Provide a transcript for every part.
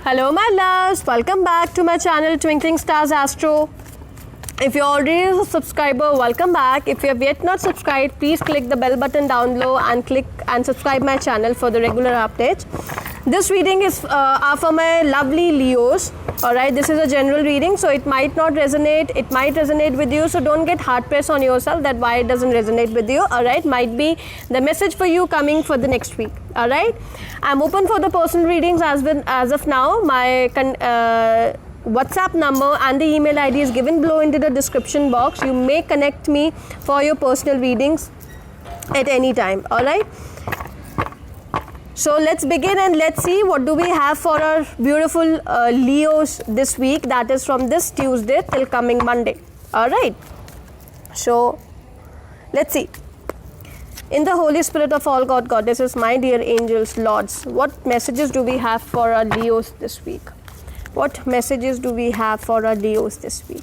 Hello my loves, welcome back to my channel Twinkling Stars Astro. If you're already a subscriber, welcome back. If you have yet not subscribed, please click the bell button down below and click and subscribe my channel for the regular updates. This reading is for my lovely Leos. Alright, this is a general reading, so it might not resonate, it might resonate with you, so don't get hard pressed on yourself that why it doesn't resonate with you. Alright, might be the message for you coming for the next week. Alright, I'm open for the personal readings as of now. My WhatsApp number and the email ID is given below into the description box. You may connect me for your personal readings at any time. Alright. So let's begin and let's see what do we have for our beautiful Leos this week, that is from this Tuesday till coming Monday. Alright. So let's see. In the Holy Spirit of all God, Goddesses, my dear angels, Lords, what messages do we have for our Leos this week? What messages do we have for our Leos this week?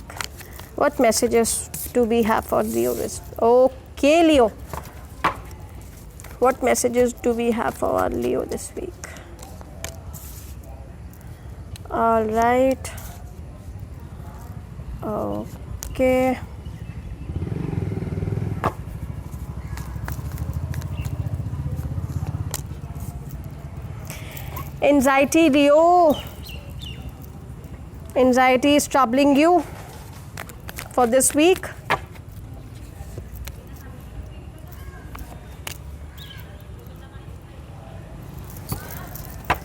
What messages do we have for Leos? Okay, Leo. What messages do we have for our Leo this week? All right. Okay. Anxiety, Leo. Anxiety is troubling you for this week.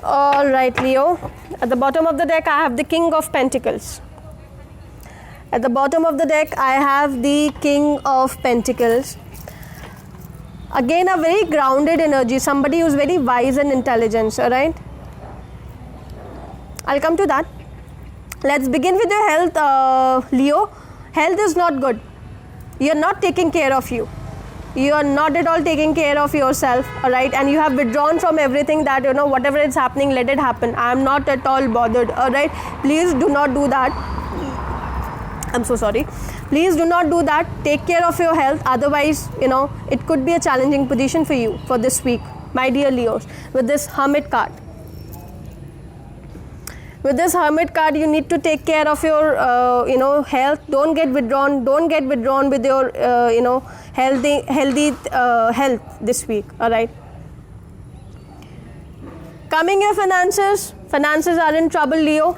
All right, Leo. At the bottom of the deck, I have the King of Pentacles. At the bottom of the deck, I have the King of Pentacles. Again, a very grounded energy, somebody who's very wise and intelligent, all right? I'll come to that. Let's begin with your health, Leo. Health is not good. You're not taking care of you. You are not at all taking care of yourself, all right? And you have withdrawn from everything that, you know, whatever is happening, let it happen. I am not at all bothered, all right? Please do not do that. I'm so sorry. Please do not do that. Take care of your health. Otherwise, you know, it could be a challenging position for you for this week, my dear Leos, with this Hermit card. With this Hermit card, you need to take care of your, health. Don't get withdrawn. Don't get withdrawn with your, healthy health this week. All right. Coming your finances. Finances are in trouble, Leo.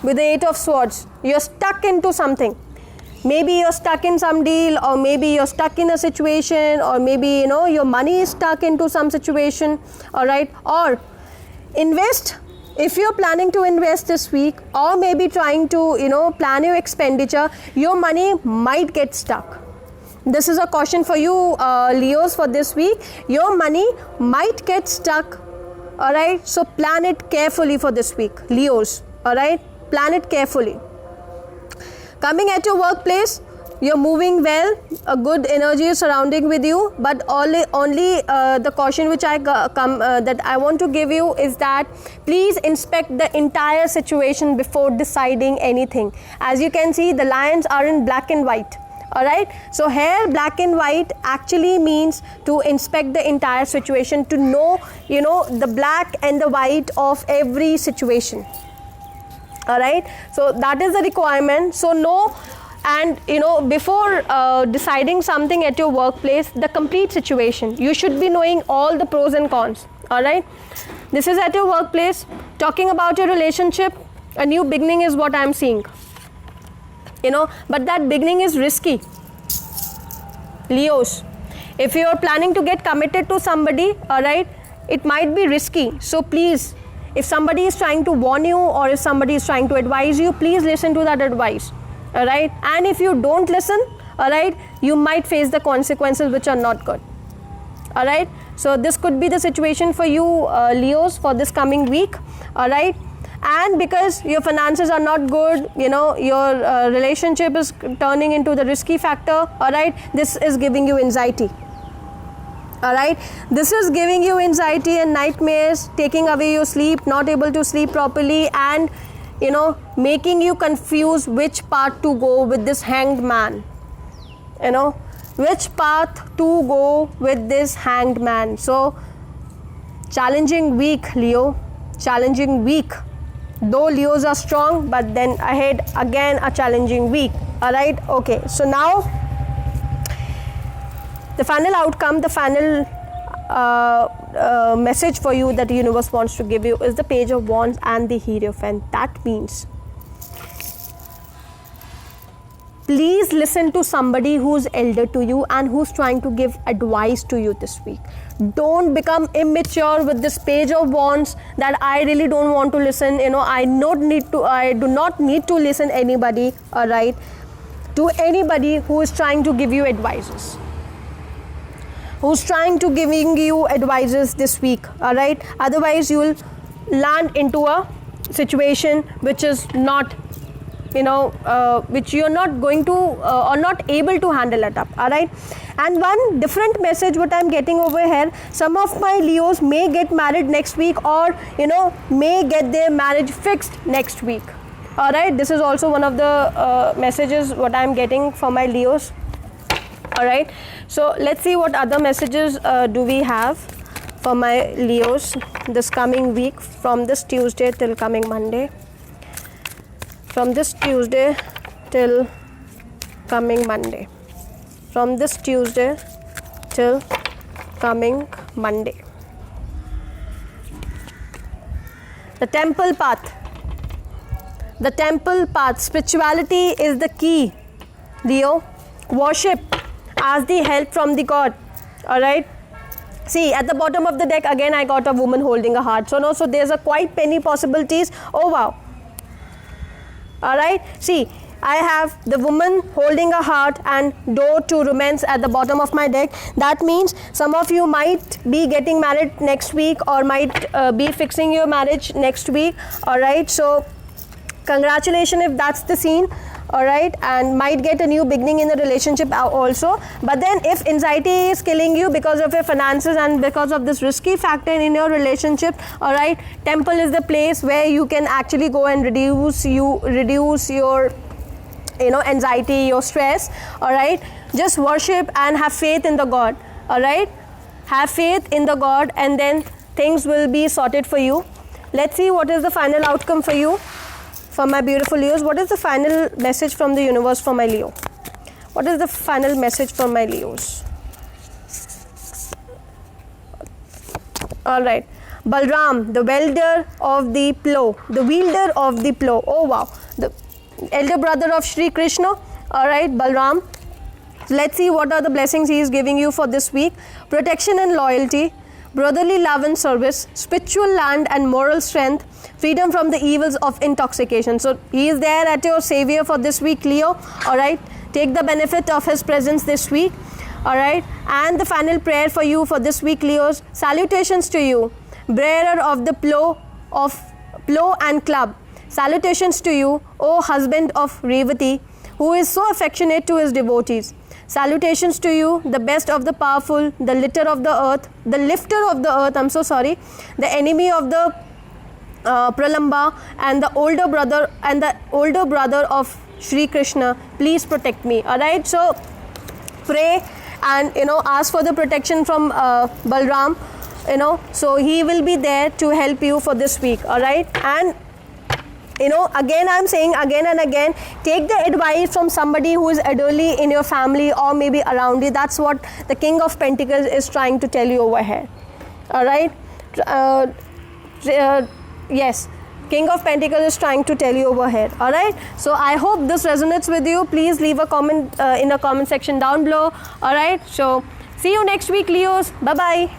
With the Eight of Swords, you're stuck into something. Maybe you're stuck in some deal, or maybe you're stuck in a situation, or maybe, you know, your money is stuck into some situation. All right. Or invest. If you're planning to invest this week, or maybe trying to, you know, plan your expenditure, your money might get stuck. This is a caution for you, Leos, for this week. Your money might get stuck. All right. So plan it carefully for this week, Leos. All right. Plan it carefully. Coming at your workplace, you're moving well, a good energy is surrounding with you, but only the caution which that I want to give you is that please inspect the entire situation before deciding anything. As you can see, the lions are in black and white. All right. So here, black and white actually means to inspect the entire situation, to know, you know, the black and the white of every situation. All right. So that is the requirement. So know. And, you know, before deciding something at your workplace, the complete situation, you should be knowing all the pros and cons. All right. This is at your workplace. Talking about your relationship, a new beginning is what I'm seeing. You know, but that beginning is risky. Leos, if you're planning to get committed to somebody, all right, it might be risky. So please, if somebody is trying to warn you, or if somebody is trying to advise you, please listen to that advice. All right. And if you don't listen, all right, you might face the consequences which are not good. All right. So this could be the situation for you, Leos, for this coming week. All right. And because your finances are not good, you know, your relationship is turning into the risky factor. All right. This is giving you anxiety. All right. This is giving you anxiety and nightmares, taking away your sleep, not able to sleep properly, and, you know, making you confuse which path to go with this Hanged Man. You know, which path to go with this Hanged Man. So, challenging week, Leo. Challenging week. though Leos are strong, but then ahead again a challenging week. All right, okay, so now the final outcome, the final message for you that the universe wants to give you is the Page of Wands and the Hierophant. That means please listen to somebody who's elder to you and who's trying to give advice to you this week. Don't become immature with this Page of Wands that I really don't want to listen. I do not need to listen anybody, all right, to anybody who is trying to give you advices. Who's trying to giving you advices this week, all right? Otherwise, you will land into a situation which is not, which you're not going to or not able to handle it up, all right? And one different message what I'm getting over here, some of my Leos may get married next week or, may get their marriage fixed next week, all right? This is also one of the messages what I'm getting for my Leos. All right, so let's see what other messages do we have for my Leos this coming week, from this Tuesday till coming Monday. From this Tuesday till coming Monday. From this Tuesday till coming Monday. The temple path. The temple path. Spirituality is the key, Leo. Worship as the help from the God, all right? See, at the bottom of the deck, again, I got a woman holding a heart. So there's a quite many possibilities. Oh, wow. All right? See, I have the woman holding a heart and door to romance at the bottom of my deck. That means some of you might be getting married next week or might be fixing your marriage next week, all right? So congratulations if that's the scene. All right, and might get a new beginning in the relationship also. But then if anxiety is killing you because of your finances and because of this risky factor in your relationship, all right, temple is the place where you can actually go and reduce your anxiety, your stress, all right? Just worship and have faith in the God, all right? Have faith in the God and then things will be sorted for you. Let's see what is the final outcome for you. For my beautiful Leos, what is the final message from the universe for my Leo? What is the final message from my Leos? All right. Balram, the wielder of the plow. The wielder of the plow. Oh, wow. The elder brother of Shri Krishna. All right, Balram. Let's see what are the blessings he is giving you for this week. Protection and loyalty. Brotherly love and service, spiritual land and moral strength, freedom from the evils of intoxication. So he is there at your savior for this week, Leo. All right, take the benefit of his presence this week. All right, and the final prayer for you for this week, Leos. Salutations to you, bearer of the plow and club. Salutations to you, O husband of Revati, who is so affectionate to his devotees. Salutations to you, the best of the powerful, the lifter of the earth, the enemy of the Pralamba, and the older brother of Shri Krishna. Please protect me. All right, so pray and ask for the protection from Balram. So he will be there to help you for this week. All right, and again I'm saying again and again, take the advice from somebody who is elderly in your family or maybe around you. That's what the King of Pentacles is trying to tell you over here. All right, yes, King of Pentacles is trying to tell you over here. All right, so I hope this resonates with you. Please leave a comment in the comment section down below. All right, so see you next week, Leos. Bye bye.